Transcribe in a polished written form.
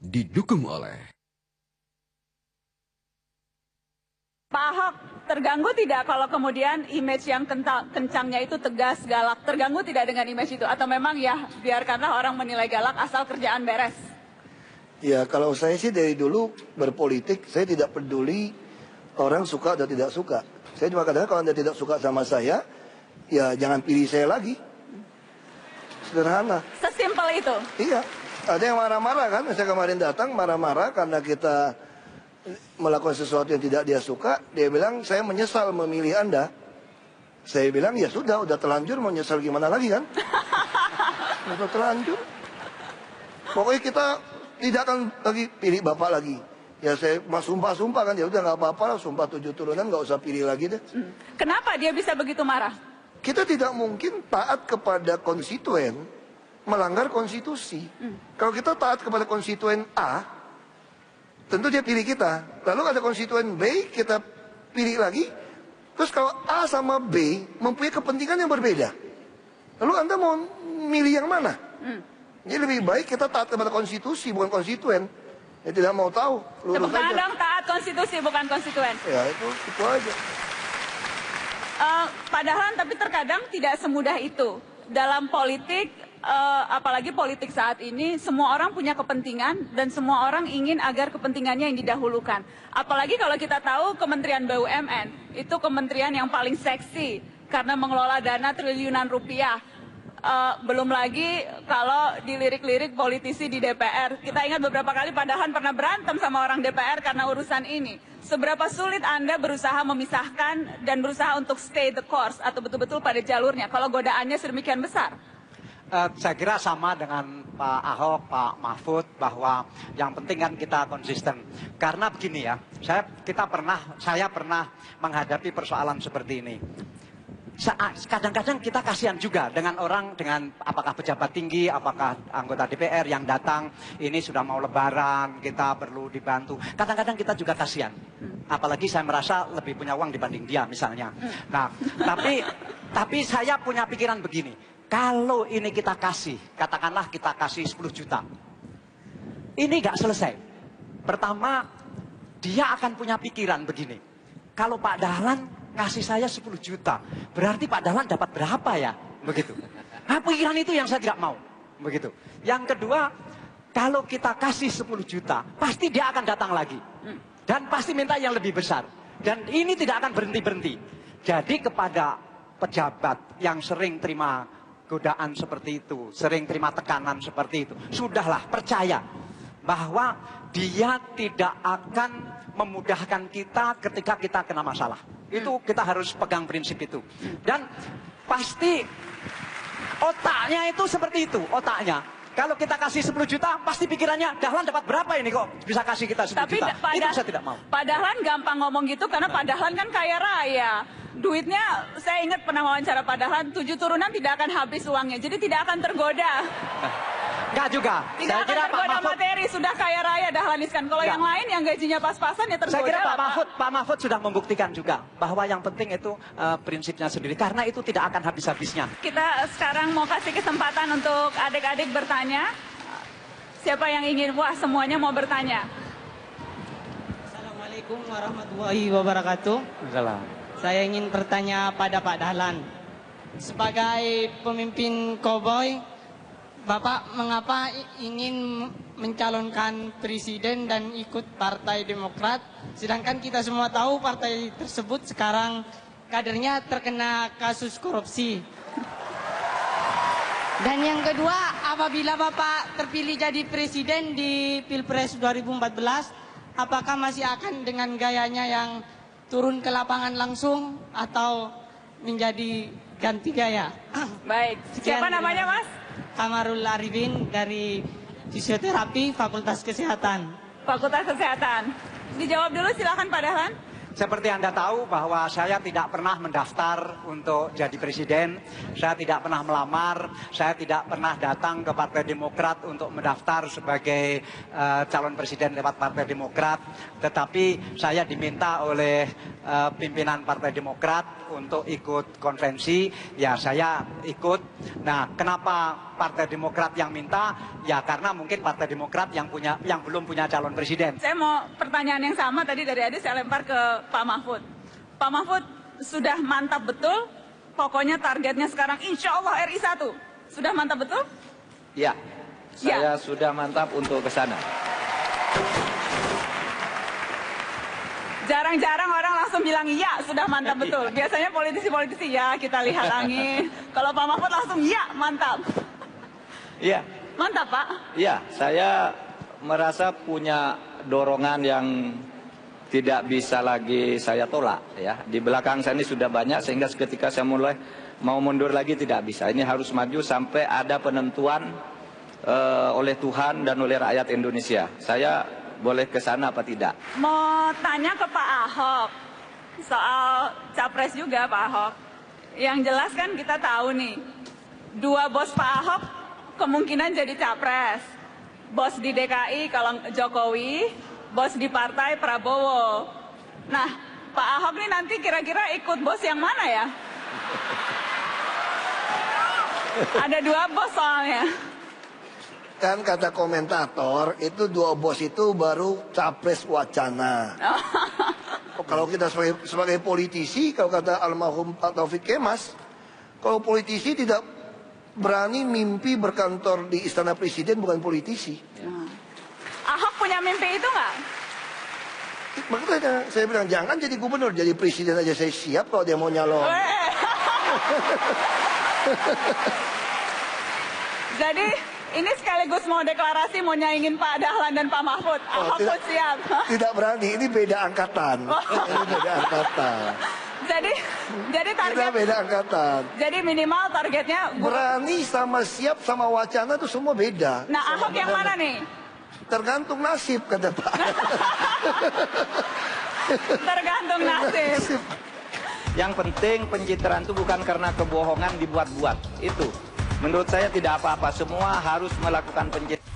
didukung oleh Pak Ahok, terganggu tidak kalau kemudian image yang kencangnya itu tegas, galak? Terganggu tidak dengan image itu? Atau memang ya biarkanlah orang menilai galak asal kerjaan beres? Ya, kalau saya sih dari dulu berpolitik, saya tidak peduli orang suka atau tidak suka. Saya cuma katakan kalau Anda tidak suka sama saya, ya jangan pilih saya lagi. Sederhana. Sesimpel itu? Iya. Ada yang marah-marah kan, saya kemarin datang marah-marah karena kita melakukan sesuatu yang tidak dia suka. Dia bilang, saya menyesal memilih Anda. Saya bilang, ya sudah, udah terlanjur, mau nyesal gimana lagi kan? Udah terlanjur. Pokoknya kita tidak akan lagi pilih Bapak lagi. Ya saya sumpah-sumpah kan, ya udah nggak apa-apa lah, sumpah 7 turunan nggak usah pilih lagi deh. Kenapa dia bisa begitu marah? Kita tidak mungkin taat kepada konstituen, melanggar konstitusi. Kalau kita taat kepada konstituen A, tentu dia pilih kita. Lalu ada konstituen B, kita pilih lagi. Terus kalau A sama B mempunyai kepentingan yang berbeda, lalu Anda mau milih yang mana? Jadi lebih baik kita taat kepada konstitusi, bukan konstituen. Ya tidak mau tahu. Tepuk tangan dong, taat konstitusi, bukan konstituen. Ya itu aja. Pak Dahlan, tapi terkadang tidak semudah itu. Dalam politik, apalagi politik saat ini, semua orang punya kepentingan dan semua orang ingin agar kepentingannya yang didahulukan. Apalagi kalau kita tahu Kementerian BUMN, itu kementerian yang paling seksi karena mengelola dana triliunan rupiah. Belum lagi kalau dilirik-lirik politisi di DPR. Kita ingat beberapa kali Pak Dahlan pernah berantem sama orang DPR karena urusan ini. Seberapa sulit Anda berusaha memisahkan dan berusaha untuk stay the course atau betul-betul pada jalurnya kalau godaannya sedemikian besar? Saya kira sama dengan Pak Ahok, Pak Mahfud, bahwa yang penting kan kita konsisten. Karena begini ya, saya pernah menghadapi persoalan seperti ini. Kadang-kadang kita kasihan juga dengan orang, dengan apakah pejabat tinggi, apakah anggota DPR yang datang, ini sudah mau lebaran, kita perlu dibantu. Kadang-kadang kita juga kasihan. Apalagi saya merasa lebih punya uang dibanding dia misalnya. Nah, tapi saya punya pikiran begini. Kalau ini kita kasih, katakanlah kita kasih 10 juta. Ini nggak selesai. Pertama, dia akan punya pikiran begini. Kalau Pak Dahlan ngasih saya 10 juta, berarti Pak Dahlan dapat berapa ya? Begitu. Nah, pikiran itu yang saya tidak mau. Begitu. Yang kedua, kalau kita kasih 10 juta, pasti dia akan datang lagi. Dan pasti minta yang lebih besar. Dan ini tidak akan berhenti-berhenti. Jadi kepada pejabat yang sering terima godaan seperti itu, sering terima tekanan seperti itu, sudahlah percaya bahwa dia tidak akan memudahkan kita ketika kita kena masalah. Itu kita harus pegang prinsip itu. Dan pasti otaknya itu seperti itu, otaknya. Kalau kita kasih 10 juta, pasti pikirannya, Dahlan dapat berapa ini kok bisa kasih kita 10 juta. Itu saya tidak mau. Pak Dahlan gampang ngomong gitu karena Pak Dahlan kan kaya raya. Duitnya, saya ingat pernah wawancara Pak Dahlan, 7 turunan tidak akan habis uangnya. Jadi tidak akan tergoda. Enggak juga. Tidak akan tergoda materi, sudah kaya raya Dahlan Iskan. Kalau yang lain yang gajinya pas-pasan ya tergoda. Saya kira Pak Mahfud sudah membuktikan juga bahwa yang penting itu prinsipnya sendiri. Karena itu tidak akan habis-habisnya. Kita sekarang mau kasih kesempatan untuk adik-adik bertanya. Siapa yang ingin? Wah, semuanya mau bertanya. Assalamualaikum warahmatullahi wabarakatuh. Assalamualaikum. Saya ingin bertanya pada Pak Dahlan. Sebagai pemimpin koboi, Bapak mengapa ingin mencalonkan presiden dan ikut Partai Demokrat? Sedangkan kita semua tahu partai tersebut sekarang kadernya terkena kasus korupsi. Dan yang kedua, apabila Bapak terpilih jadi presiden di Pilpres 2014, apakah masih akan dengan gayanya yang turun ke lapangan langsung atau menjadi ganti gaya? Baik, siapa namanya Mas? Kamarul Arifin dari Fisioterapi Fakultas Kesehatan. Fakultas Kesehatan. Dijawab dulu silakan Pak Dahlan. Seperti Anda tahu bahwa saya tidak pernah mendaftar untuk jadi presiden, saya tidak pernah melamar, saya tidak pernah datang ke Partai Demokrat untuk mendaftar sebagai calon presiden lewat Partai Demokrat, tetapi saya diminta oleh pimpinan Partai Demokrat untuk ikut konvensi, ya saya ikut. Nah, kenapa Partai Demokrat yang minta? Ya karena mungkin Partai Demokrat yang belum punya calon presiden. Saya mau pertanyaan yang sama tadi dari Adi saya lempar ke Pak Mahfud. Pak Mahfud sudah mantap betul, pokoknya targetnya sekarang insya Allah RI 1. Sudah mantap betul? Ya, saya sudah mantap untuk ke sana. Jarang-jarang orang langsung bilang iya, sudah mantap betul. Biasanya politisi-politisi ya kita lihat angin. Kalau Pak Mahfud langsung iya, mantap. Iya. Mantap Pak. Iya, saya merasa punya dorongan yang tidak bisa lagi saya tolak ya. Di belakang saya ini sudah banyak sehingga ketika saya mulai mau mundur lagi tidak bisa. Ini harus maju sampai ada penentuan oleh Tuhan dan oleh rakyat Indonesia. Saya boleh ke sana apa tidak? Mau tanya ke Pak Ahok soal capres juga Pak Ahok. Yang jelas kan kita tahu nih, dua bos Pak Ahok kemungkinan jadi capres. Bos di DKI kalau Jokowi, bos di partai Prabowo. Nah, Pak Ahok nih nanti kira-kira ikut bos yang mana ya? Ada dua bos soalnya. Kan kata komentator, itu dua bos itu baru capres wacana. Kalau kita sebagai politisi, kalau kata almarhum Pak Taufik Kemas, kalau politisi tidak berani mimpi berkantor di Istana Presiden, bukan politisi. Ahok punya mimpi itu nggak? Makanya saya bilang, jangan jadi gubernur, jadi presiden aja saya siap kalau dia mau nyalon. Jadi ini sekaligus mau deklarasi mau nyaingin Pak Dahlan dan Pak Mahfud. Ahok pun siap. Tidak berani, ini beda angkatan. Ini beda angkatan. Jadi Kita target beda angkatan. Jadi minimal targetnya Berani sama siap sama wacana itu semua beda. Nah, Ahok yang mana nih? Tergantung nasib kata Pak. Tergantung nasib. Yang penting pencitraan itu bukan karena kebohongan dibuat-buat. Itu menurut saya tidak apa-apa. Semua harus melakukan pencitraan.